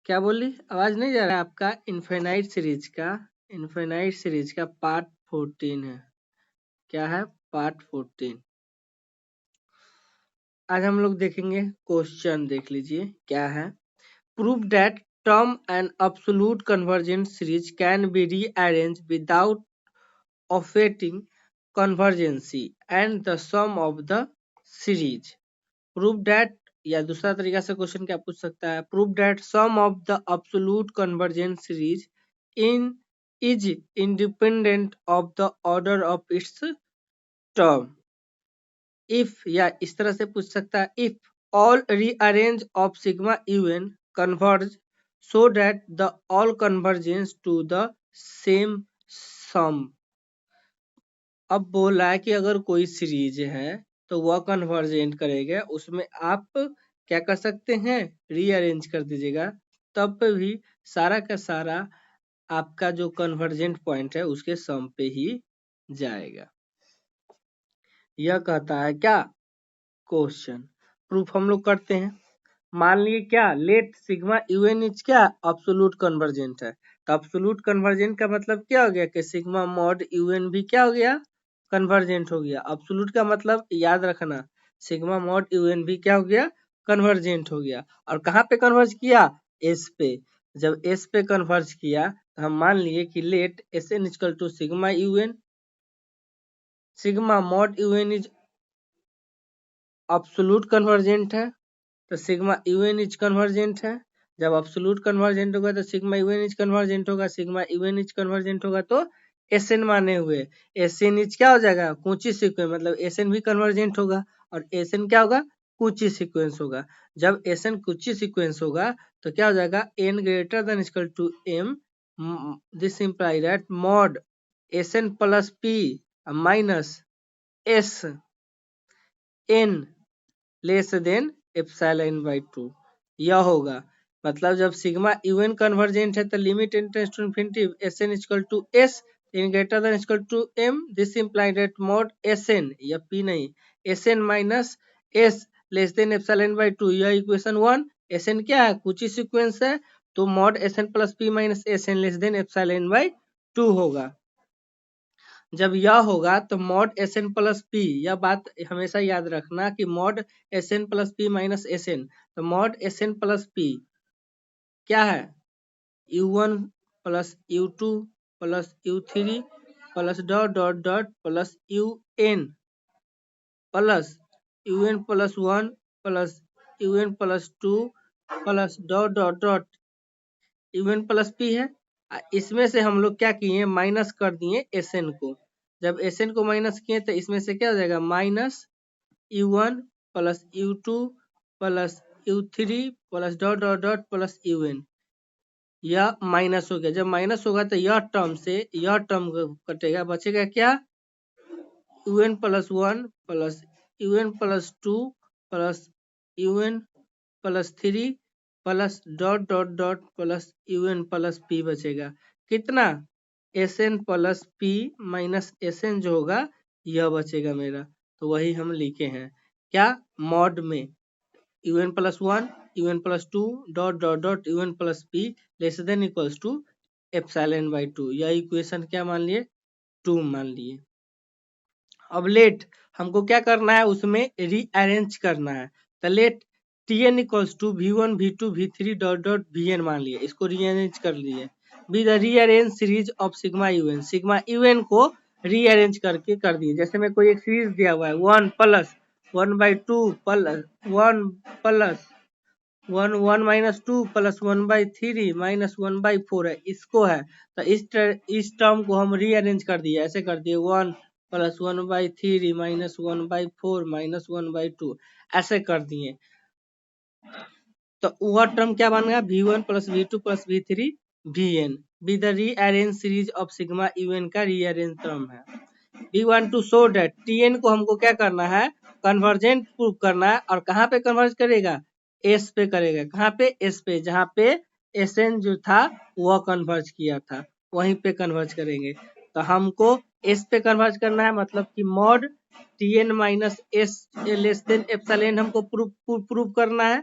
क्या बोली? आवाज नहीं जा रहा है आपका? इनफाइनाइट सीरीज का पार्ट 14 है। क्या है? पार्ट 14। आज हम लोग देखेंगे क्वेश्चन। देख लीजिए क्या है। Prove that term and absolute convergent series can be rearrange without affecting convergency and the sum of the series. Prove that, या दूसरा तरीका से क्वेश्चन क्या पूछ सकता है, prove that sum of the absolute convergent series in is independent of the order of its term. If, या इस तरह से पूछ सकता है, if all rearrange of sigma u n converge so that the all convergence to the same सम। अब बोला है कि अगर कोई सीरीज है तो वह कन्वर्जेंट करेगा, उसमें आप क्या कर सकते हैं, रीअरेंज कर दीजिएगा, तब पे भी सारा का सारा आपका जो कन्वर्जेंट पॉइंट है उसके सम पे ही जाएगा। यह कहता है क्या क्वेश्चन। प्रूफ हम लोग करते हैं। मान लिए क्या, लेट सिग्मा यूएन इज क्या, एब्सोल्यूट कन्वर्जेंट है। तो एब्सोल्यूट कन्वर्जेंट का मतलब क्या हो गया कि सिग्मा मॉड यूएन भी क्या हो गया, कन्वर्जेंट हो गया। एब्सोल्यूट का मतलब याद रखना, सिग्मा मॉड यूएन भी क्या हो गया, कन्वर्जेंट हो गया। और कहाँ पे कन्वर्ज किया, एस पे। जब एस पे कन्वर्ज किया तो हम मान लिए कि let S N equal to sigma UN, sigma mod UN is absolute convergent है, तो सिग्मा यूएन इज कन्वर्जेंट है। जब एब्सोल्यूट कन्वर्जेंट होगा तो सिग्मा यूएन इज कन्वर्जेंट होगा, सिग्मा यूएन इज कन्वर्जेंट होगा तो एसएन माने हुए एसएन इज क्या हो जाएगा, कूची सीक्वेंस, मतलब एसएन भी कन्वर्जेंट होगा और एसएन क्या होगा, कूची सीक्वेंस होगा। जब एसएन कूची सीक्वेंस होगा तो क्या हो जाएगा, N greater than equal to M, this imply that mod SN plus P minus S N less than epsilon by 2 यह होगा। मतलब जब सिग्मा यूएन कन्वर्जेंट है तो limit tends to infinity SN equal to S N greater than equal to M, this imply that mod SN, या P नहीं, SN minus S less than epsilon by 2, यह equation 1। SN क्या है, कुछ ही sequence है, तो mod SN plus P minus s n less than epsilon by 2 होगा। जब यह होगा तो mod S N plus p, यह बात हमेशा याद रखना कि mod S N plus P minus S n, तो mod S N plus p क्या है, u1 plus u2 plus u3 plus dot dot dot plus un plus un plus 1 plus un plus 2 plus dot dot dot un plus P है। इसमें से हम लोग क्या किए, माइनस कर दिए एसएन को। जब एसएन को माइनस किए तो इसमें से क्या हो जाएगा, minus u1 plus u2 plus u3 plus dot dot dot plus un, यह माइनस हो गया। जब माइनस होगा तो यह टर्म से यह टर्म कटेगा, बचेगा क्या, un plus 1 plus un plus 2 plus un plus 3 plus dot dot dot plus un plus p बचेगा। कितना, SN plus P minus SN जो होगा यह बचेगा मेरा। तो वही हम लिखे हैं क्या, मॉड में un plus 1 un plus 2 dot dot dot un plus P less than equals to epsilon by 2, यह इक्वेशन क्या मान लिए, 2 मान लिए। अब लेट हमको क्या करना है, उसमें रीअरेंज करना है। तो let tn equals to v1 v2 v3 dot dot vn मान लिए, इसको रीअरेंज कर लिए। Be the rearrange series of sigma UN, sigma UN को रीअरेंज करके कर दिए। जैसे में कोई एक सीरीज दिया हुआ है 1 plus 1/2 plus 1 plus 1 minus 2 plus 1/3 minus 1/4 है, इसको है। तो इस टर्म को हम रीअरेंज कर दिए, ऐसे कर दिए 1 प्लस 1/3 माइनस 1/4 माइनस 1/2, ऐसे कर दिए। तो वह टर्म क्या बन गया, v1 plus v2 plus v3 vn, be the rearrange series of sigma UN का रीअरेंज टर्म है। We want to show that tn को हमको क्या करना है, कन्वर्जेंट प्रूव करना है। और कहाँ पे कन्वर्ज करेगा, एस पे करेगा। कहाँ पे, एस पे, जहाँ पे एसएन जो था वह कन्वर्ज किया था वहीं पे कन्वर्ज करेंगे। तो हमको एस पे कन्वर्ज करना है, मतलब कि mod tn minus S less than epsilon हमको प्रूव करना है।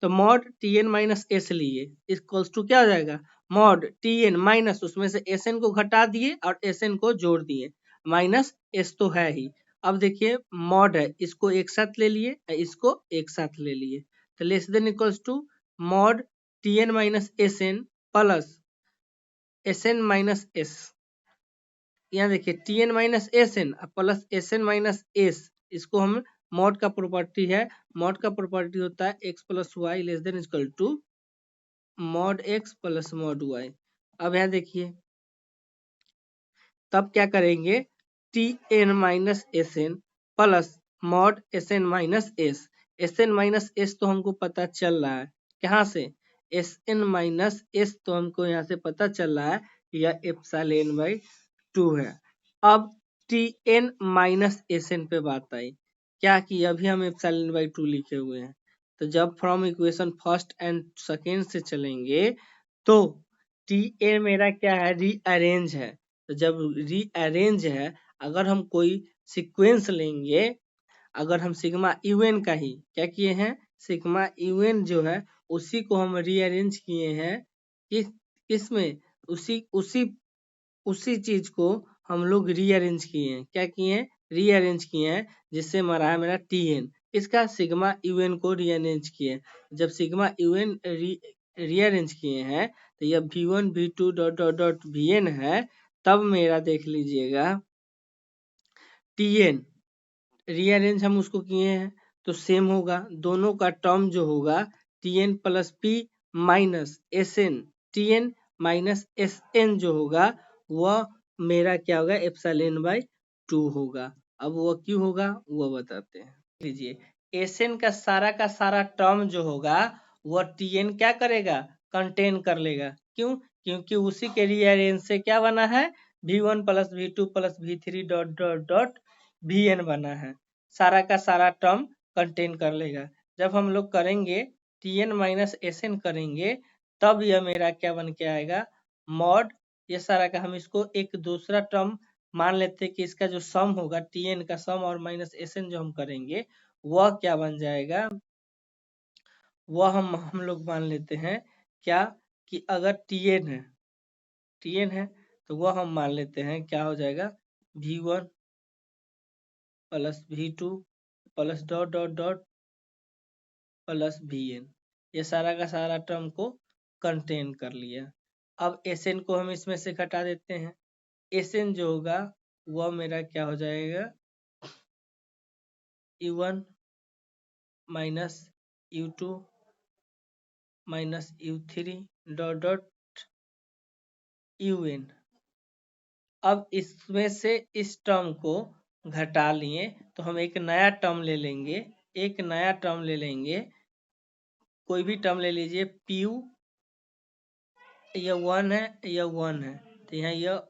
तो mod T N minus S लिए, इक्वल्स टू क्या हो जाएगा, मॉड टी एन माइनस उसमें से एस एन को घटा दिए और एस एन को जोड़ दिए, माइनस एस तो है ही। अब देखिए मॉड है, इसको एक साथ ले लिए, इसको एक साथ ले लिए, तो less than equals to mod T N minus S N plus S N minus S. यहाँ देखिए T N minus S N plus S N minus S, इसको हम मॉड का प्रॉपर्टी है, मॉड का प्रॉपर्टी होता है X plus Y less than equal to mod X plus mod Y. अब यहाँ देखिए तब क्या करेंगे, T N minus S N plus mod S N minus S. S N minus S तो हमको पता चल रहा है, कहाँ से, एस एन माइनस एस तो हमको यहाँ से पता चल रहा है यह एप्सिलॉन बाई 2 है। अब T N minus S N पे बात आई, क्या कि अभी हम एप्सिलॉन बाई 2 लिखे हुए हैं, तो जब from equation first and second से चलेंगे तो टी एन मेरा क्या है, रीअरेंज है, तो जब रीअरेंज है, अगर हम कोई सीक्वेंस लेंगे, अगर हम सिग्मा यूएन का ही क्या किए हैं, सिग्मा यूएन जो है उसी को हम रीअरेंज किए हैं, इसमें उसी उसी उसी चीज को हम लोग रीअरेंज किए हैं, क्या किए हैं, रीअरेंज किए हैं, जिससे हमारा है मेरा टी एन, इसका सिग्मा यूएन को रीअरेंज किए। जब सिग्मा यूएन रीअरेंज किए हैं तो यह v1 v2 dot dot dot vn है, तब मेरा देख लीजिएगा tn रीअरेंज हम उसको किए हैं तो सेम होगा, दोनों का टर्म जो होगा tn plus p minus S N, tn minus S N जो होगा वह मेरा क्या होगा, एप्सिलॉन बाई 2 होगा। अब वह क्यों होगा वह बताते हैं, लीजिए एस एन का सारा टर्म जो होगा वह tn क्या करेगा, कंटेन कर लेगा, क्यों, क्योंकि उसी के रीअरेंज से क्या बना है, v1 plus v2 plus v3 dot dot dot vn बना है, सारा का सारा टर्म कंटेन कर लेगा। जब हम लोग करेंगे tn माइनस एस एन करेंगे तब यह मेरा क्या बन के आएगा, मॉड, ये सारा का हम इसको एक दूसरा टर्म मान लेते हैं कि इसका जो सम होगा tn का सम और माइनस एस एन जो हम करेंगे वह क्या बन जाएगा, वह हम लोग मान लेते हैं क्या कि अगर tn है तो वह हम मान लेते हैं क्या हो जाएगा, v1 plus v2 plus dot dot dot plus vn, ये सारा का सारा टर्म को कंटेन कर लिया। अब sn को हम इसमें से घटा देते हैं, sn जो होगा वह मेरा क्या हो जाएगा, u1 minus u2 minus u3 dot dot un। अब इसमें से इस टर्म को घटा लिए तो हम एक नया टर्म ले लेंगे, एक नया टर्म ले लेंगे, कोई भी टर्म ले लीजिए, पी यह 1 है, यह 1 है, तो यहाँ यह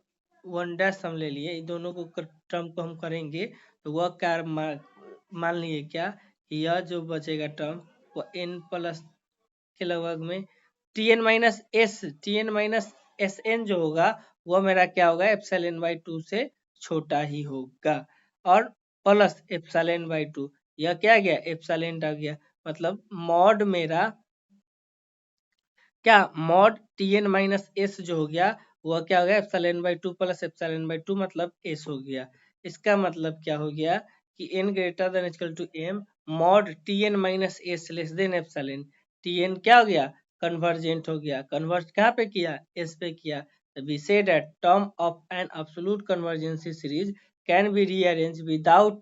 1 डैश हम ले लिए, इन दोनों को टर्म को हम करेंगे तो वह क्या मान लिए क्या, यह जो बचेगा टर्म वो n प्लस के लगभग में tn माइनस एस एन जो होगा वह मेरा क्या होगा, एप्सिलॉन बाई 2 से छोटा ही होगा, और प्लस एप्सिलॉन बाई 2, यह क्या गया, एप्सिलॉन आ गया, मतलब मॉड मेरा क्या, मॉड tn माइनस एस जो हो गया वह क्या हो गया, epsilon by 2 plus epsilon by 2 मतलब एस हो गया। इसका मतलब क्या हो गया कि n greater than equal to m mod tn minus S less than epsilon, tn क्या हो गया, कन्वर्जेंट हो गया, कन्वर्ट कहाँ पे किया, एस पे किया। We say that term of an absolute convergency series can be rearranged without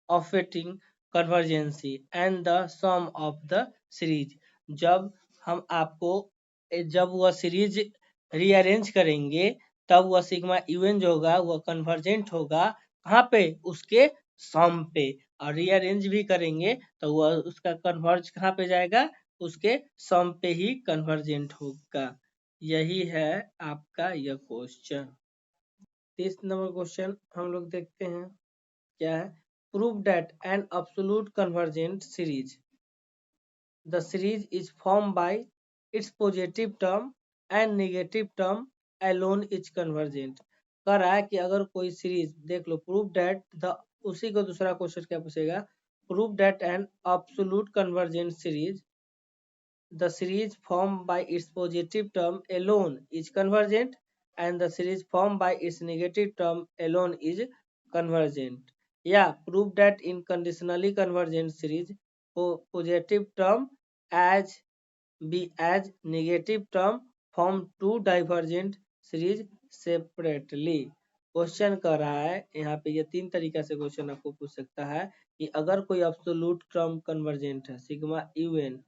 affecting convergency and the sum of the series। जब हम आपको जब वह सीरीज रीअरेंज करेंगे तब वह सिग्मा यूएन जो होगा वह कन्वर्जेंट होगा, कहाँ पे, उसके सम पे, और रीअरेंज भी करेंगे तो वह उसका कन्वर्ज कहाँ पे जाएगा, उसके सम पे ही कन्वर्जेंट होगा। यही है आपका यह क्वेश्चन। 30 नंबर क्वेश्चन हम लोग देखते हैं क्या है, prove that an absolute convergent series, the series is formed by its positive term and negative term alone is convergent। कह रहा है कि अगर कोई सीरीज देख लो, प्रूव दैट द, उसी को दूसरा क्वेश्चन क्या पूछेगा, prove that an absolute convergent series the series formed by its positive term alone is convergent and the series formed by its negative term alone is convergent. Yeah, prove that in conditionally convergent series, positive term as be as negative term form two divergent series separately. Question कर रहा है यहाँ पे, ये तीन तरीका से question आपको पूछ सकता है कि अगर कोई एब्सोल्यूट टर्म कन्वर्जेंट है, सिग्मा यूएन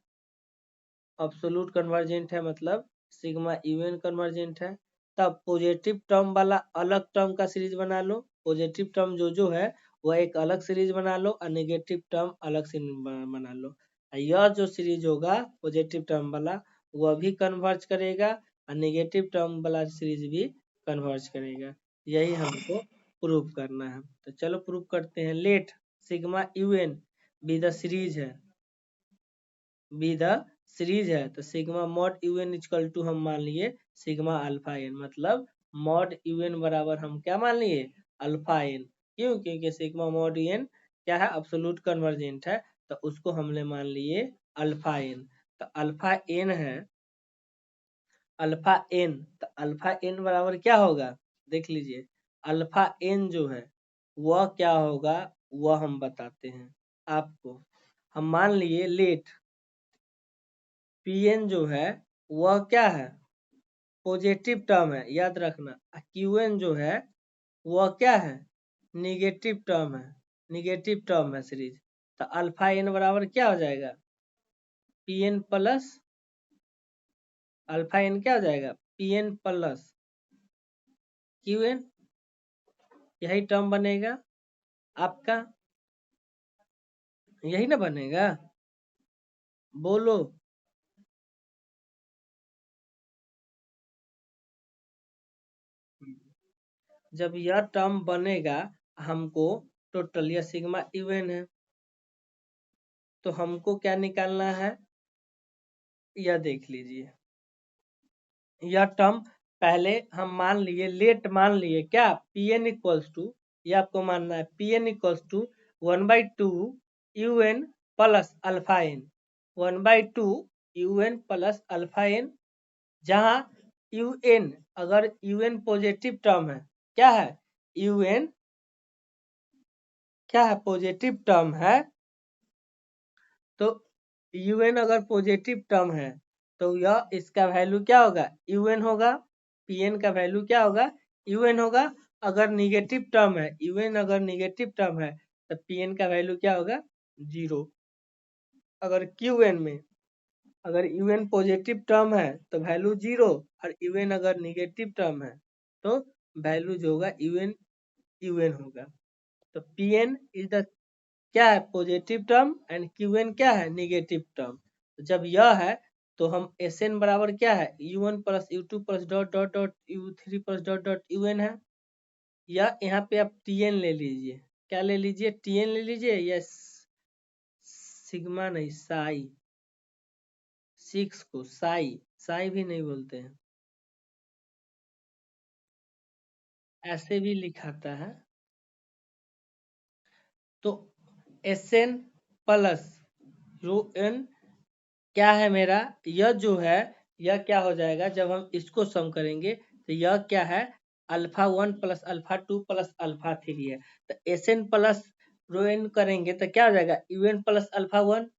एब्सोल्यूट कन्वर्जेंट है, मतलब सिग्मा यूएन कन्वर्जेंट है, तब पॉजिटिव टर्म वाला अलग टर्म का सीरीज बना लो, पॉजिटिव टर्म जो है वह एक अलग सीरीज बना लो और नेगेटिव टर्म अलग से बना लो। यह जो सीरीज होगा पॉजिटिव टर्म वाला वह भी कन्वर्ज करेगा और नेगेटिव टर्म वाला सीरीज भी कन्वर्ज करेगा। यही हमको प्रूव करना है, तो चलो प्रूव करते हैं। Let sigma UN be the series है, बी द सीरीज है, तो sigma mod UN equal to हम मान लिए सिग्मा अल्फा एन, मतलब मॉड यूएन बराबर हम क्या मान लिए अल्फा एन। क्यों? क्योंकि सिग्मा मॉड यूएन क्या है एब्सोल्यूट कन्वर्जेंट है, तो उसको हमने मान लिए अल्फा एन। तो अल्फा एन है, अल्फा एन, तो अल्फा एन बराबर क्या होगा देख लीजिए। अल्फा एन जो है वह क्या होगा वह हम बताते हैं आपको। हम मान लिए लेट Pn जो है वह क्या है पॉजिटिव टर्म है, याद रखना। Qn जो है वह क्या है निगेटिव टर्म है, निगेटिव टर्म है सीरीज। तो अल्फा एन बराबर क्या हो जाएगा Pn प्लस अल्फा एन क्या हो जाएगा Pn प्लस Qn, यही टर्म बनेगा आपका, यही ना बनेगा, बोलो। जब यह टर्म बनेगा हमको टोटल, यह सिग्मा इवन है, तो हमको क्या निकालना है यह देख लीजिए। यह टर्म पहले हम मान लिए, लेट मान लिए क्या Pn इक्वल्स टू, ये आपको मानना है Pn equals to 1/2 UN plus alpha N, 1/2 UN plus alpha N, जहाँ UN अगर UN पॉजिटिव टर्म है, क्या है UN क्या है पॉजिटिव टर्म है, तो UN अगर पॉजिटिव टर्म है तो यह इसका वैल्यू क्या होगा UN होगा, Pn का वैल्यू क्या होगा UN होगा। अगर निगेटिव टर्म है UN अगर निगेटिव टर्म है तो Pn का वैल्यू क्या होगा 0। अगर Qn में अगर UN पॉजिटिव टर्म है तो वैल्यू 0 और UN अगर निगेटिव टर्म है तो वैल्यू जो होगा UN होगा। तो Pn इज द क्या है पॉजिटिव टर्म एंड Qn क्या है निगेटिव टर्म। तो जब यह है तो हम Sn बराबर क्या है U1 plus U2 plus dot dot dot U3 plus dot dot UN है, या यहाँ पे आप Tn ले लीजिए, क्या ले लीजिए Tn ले लीजिए, या सिग्मा नहीं साई, सिक्स को साई, साई भी नहीं बोलते हैं, ऐसे भी लिखाता है। तो Sn प्लस रो एन क्या है मेरा, यह जो है यह क्या हो जाएगा जब हम इसको सम करेंगे, तो यह क्या है alpha 1 plus alpha 2 plus alpha 3 है। तो Sn प्लस रो एन करेंगे तो क्या हो जाएगा UN plus alpha 1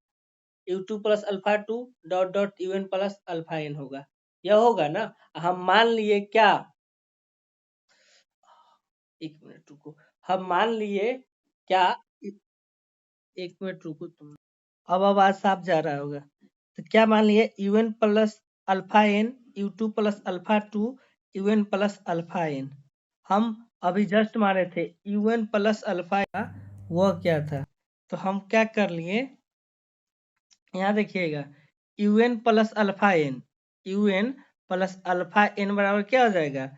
U2 plus alpha 2 dot dot UN plus alpha N होगा, यह होगा ना। हम मान लिए क्या, एक मिनट रुको, हम मान लिए क्या, एक मिनट रुको तुम, अब आवाज साफ जा रहा होगा। तो क्या मान लिए UN plus alpha N U2 plus alpha 2 UN plus alpha N, हम अभी जस्ट मारे थे UN प्लस अल्फा वह क्या था, तो हम क्या कर लिए यहाँ देखिएगा UN plus alpha N, UN plus alpha N बराबर क्या हो जाएगा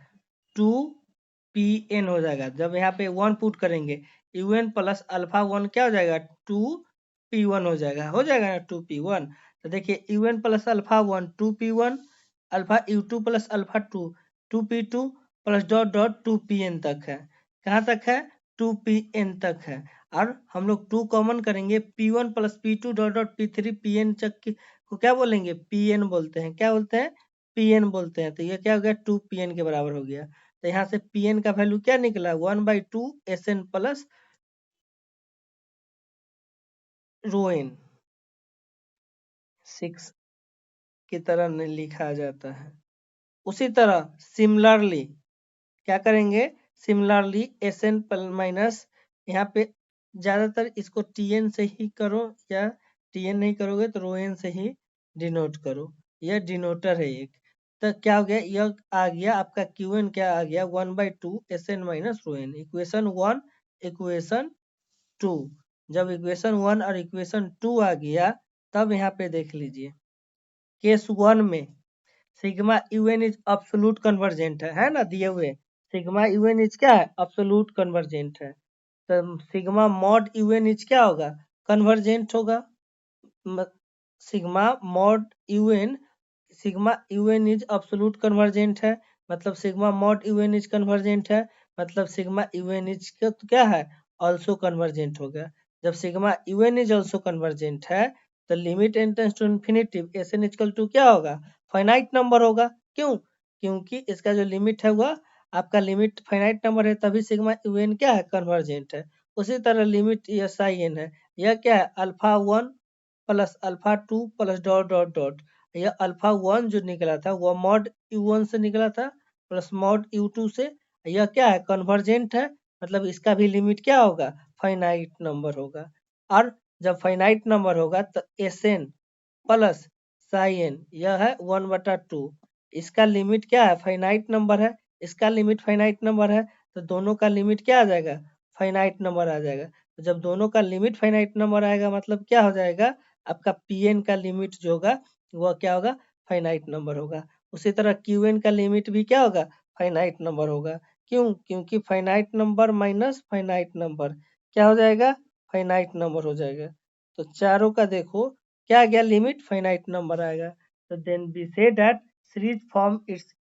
2PN हो जाएगा। जब यहाँ पे 1 पुट करेंगे UN प्लस अल्फा 1 क्या हो जाएगा 2P1 हो जाएगा ना 2P1। तो देखिए UN plus alpha 1 2P1, alpha U2 plus alpha 2 2P2 plus dot dot 2PN तक है, कहाँ तक है 2PN तक है। और हम लोग 2 कॉमन करेंगे P1 plus P2 dot dot P3 PN तक को क्या बोलेंगे, पीएन बोलते हैं। क्या बोलते हैं, पीएन बोलते हैं। तो ये क्या हो गया, 2 पीएन के बराबर हो गया। तो यहाँ से पीएन का वैल्यू क्या निकला, 1/2 एसएन प्लस रोएन 6 की तरह लिखा जाता है। उसी तरह सिमिलरली क्या करेंगे, सिमिलरली एसएन माइनस, यहाँ पे ज्यादातर इसको टीएन से ही करो, या टीएन नहीं करोगे तो रोएन से ही डिनोट करो। यह डिनोटर है एक। तो क्या हो गया, यह आ गया आपका क्यूएन, क्या आ गया 1/2 SN minus rho N. Equation 1, equation 2। जब इक्वेशन 1 और इक्वेशन 2 आ गया, तब यहाँ पे देख लीजिए केस 1 में sigma UN is absolute convergent है ना, दिए हुए सिग्मा यूएन इज क्या है, अब्सोल्यूट कन्वर्जेंट है। तो सिग्मा मॉड यूएन इज क्या होगा, कन्वर्जेंट होगा। Sigma mod UN, sigma UN is absolute convergent है, मतलब sigma mod UN is convergent है, मतलब सिग्मा यूएन इज क्या है, ऑल्सो कन्वर्जेंट होगा। जब sigma UN is also convergent है, तो limit n tends to infinity S N equal to क्या होगा, फाइनाइट नंबर होगा। क्यों, क्योंकि इसका जो लिमिट है वह आपका लिमिट फाइनाइट नंबर है, तभी सिग्मा यूएन क्या है, कन्वर्जेंट है। उसी तरह लिमिट एस आई एन है, यह क्या है, alpha 1 plus alpha 2 plus dot dot dot. यह अल्फा 1 जो निकला था वह मॉड u1 से निकला था प्लस मॉड u2 से। यह क्या है, कन्वर्जेंट है, मतलब इसका भी लिमिट क्या होगा, फाइनाइट नंबर होगा। और जब फाइनाइट नंबर होगा तो एस एन प्लस साइन यह है 1/2। इसका लिमिट क्या है, फाइनाइट नंबर है, इसका लिमिट फाइनाइट नंबर है, तो दोनों का लिमिट क्या आ जाएगा, फाइनाइट नंबर आ जाएगा। तो जब दोनों का लिमिट फाइनाइट नंबर आएगा, मतलब क्या हो जाएगा, आपका पीएन का लिमिट जो होगा वह क्या होगा, फाइनाइट नंबर होगा। उसी तरह क्यूएन का लिमिट भी क्या होगा, फाइनाइट नंबर होगा। क्यों, क्योंकि finite number minus finite number क्या हो जाएगा, फाइनाइट नंबर हो जाएगा। तो चारों का देखो क्या गया, लिमिट फाइनाइट नंबर आएगा। तो then we say that series form its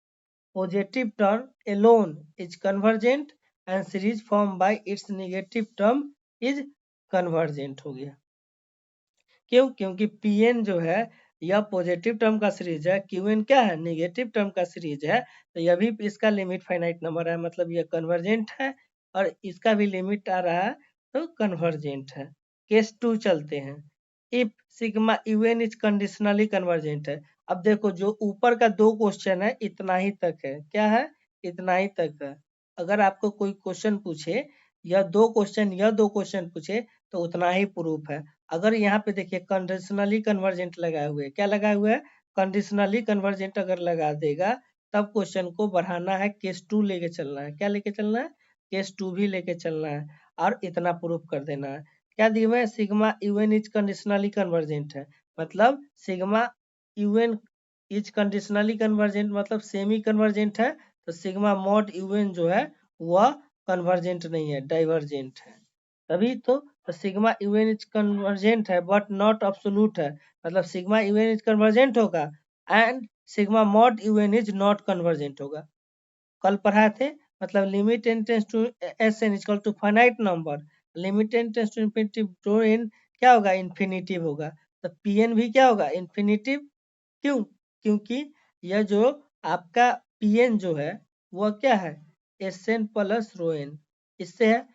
positive term alone is convergent and series form by its negative term is convergent हो गया। क्यों, क्योंकि पीएन जो है यह पॉजिटिव टर्म का सीरीज है, क्यूएन क्या है, नेगेटिव टर्म का सीरीज है। तो यह भी इसका लिमिट फाइनाइट नंबर है, मतलब यह कन्वर्जेंट है, और इसका भी लिमिट आ रहा है तो कन्वर्जेंट है। केस 2 चलते हैं। If sigma UN is conditionally convergent है। अब देखो जो ऊपर का 2 क्वेश्चन है इतना ही तक है, क्या है, इतना ही तक है। अगर आपको कोई क्वेश्चन पूछे, यह 2 क्वेश्चन पूछे, तो उतना ही प्रूफ है। अगर यहाँ पे देखिए कंडीशनली कन्वर्जेंट लगाए हुए, क्या लगाए हुए है, कंडीशनली कन्वर्जेंट अगर लगा देगा, तब क्वेश्चन को बढ़ाना है, केस 2 लेके चलना है। क्या लेके चलना है, केस 2 भी लेके चलना है, और इतना प्रूफ कर देना है। क्या दिया हुआ है, sigma UN is conditionally convergent है, मतलब sigma UN is conditionally convergent मतलब सेमी कन्वर्जेंट है। तो सिग्मा मॉड यूएन जो है वह कन्वर्जेंट नहीं है, डाइवर्जेंट है। तभी तो सिग्मा यूएन इज कन्वर्जेंट है बट नॉट अब्सोल्यूट है, मतलब सिग्मा यूएन इज कन्वर्जेंट होगा and sigma mod UN is not convergent होगा। कल पढ़ाए थे, मतलब limit n tends to S N equal to finite number, limit n tends to infinity तो n क्या होगा, इन्फिनिटिव होगा। तो पीएन भी क्या होगा, इन्फिनिटिव। क्यों, क्योंकि यह जो आपका पीएन जो है वह क्या है, S N plus rho N, इससे है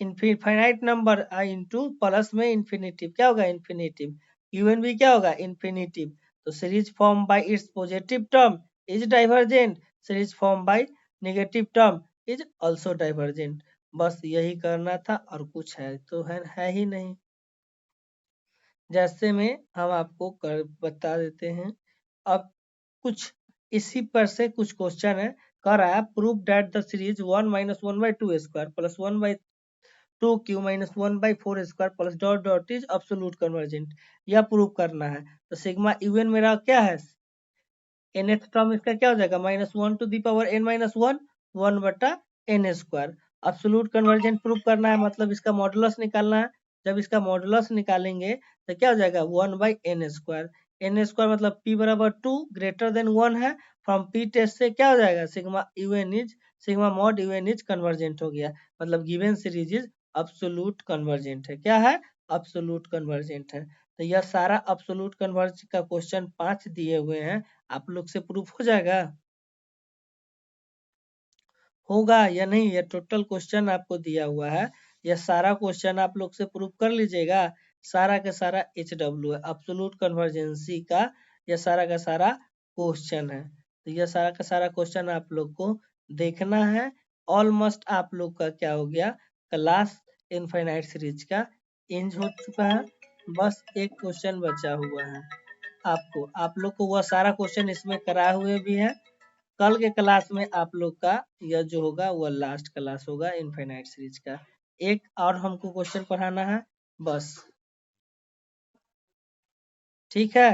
इनफाइनाइट नंबर इंटू प्लस में इन्फिनिटिव क्या होगा, इन्फिनिटिव। यूएन भी क्या होगा, इन्फिनिटिव। तो series form by its positive term is divergent, series form by negative term is also divergent. बस यही करना था, और कुछ है तो है ही नहीं। जैसे में हम आपको बता देते हैं। अब कुछ इसी पर से कुछ क्वेश्चन है, कह रहा है prove that the series 1 - 1/2 square plus 1/2 Q minus 1/4 square plus dot dot is absolute convergent. यह प्रूव करना है। तो सिग्मा यूएन मेरा क्या है, nth टर्म इसका क्या हो जाएगा, -1 to the power n-1 1/n square. Absolute convergent prove करना है, मतलब इसका मॉडुलस निकालना है। जब इसका मॉडुलस निकालेंगे तो क्या हो जाएगा, 1/n स्क्वायर। n स्क्वायर मतलब p बराबर 2 ग्रेटर देन 1 है। फ्रॉम p टेस्ट से क्या हो जाएगा, sigma mod UN is convergent हो गया, मतलब given series is absolute convergent है। क्या है, अब्सोल्यूट कन्वर्जेंट है। तो यह सारा अब्सोल्यूट कन्वर्ज का क्वेश्चन 5 दिए हुए हैं, आप लोग से प्रूफ हो जाएगा, होगा या नहीं? ये टोटल क्वेश्चन आपको दिया हुआ है, यह सारा क्वेश्चन आप लोग से प्रूफ कर लीजिएगा। सारा का सारा HW है, अब्सोल्यूट कन्वर्जेंसी का यह सारा का सारा क्वेश्चन है। तो यह सारा का सारा क्वेश्चन आप लोग को देखना है। ऑलमोस्ट आप लोग का क्या हो गया, क्लास इनफाइनाइट सीरीज का एंड हो चुका है, बस एक क्वेश्चन बचा हुआ है। आप लोग को वह सारा क्वेश्चन इसमें कराए हुए भी है। कल के क्लास में आप लोग का यह जो होगा वह लास्ट क्लास होगा इनफाइनाइट सीरीज का। एक और हमको क्वेश्चन पढ़ाना है बस, ठीक है।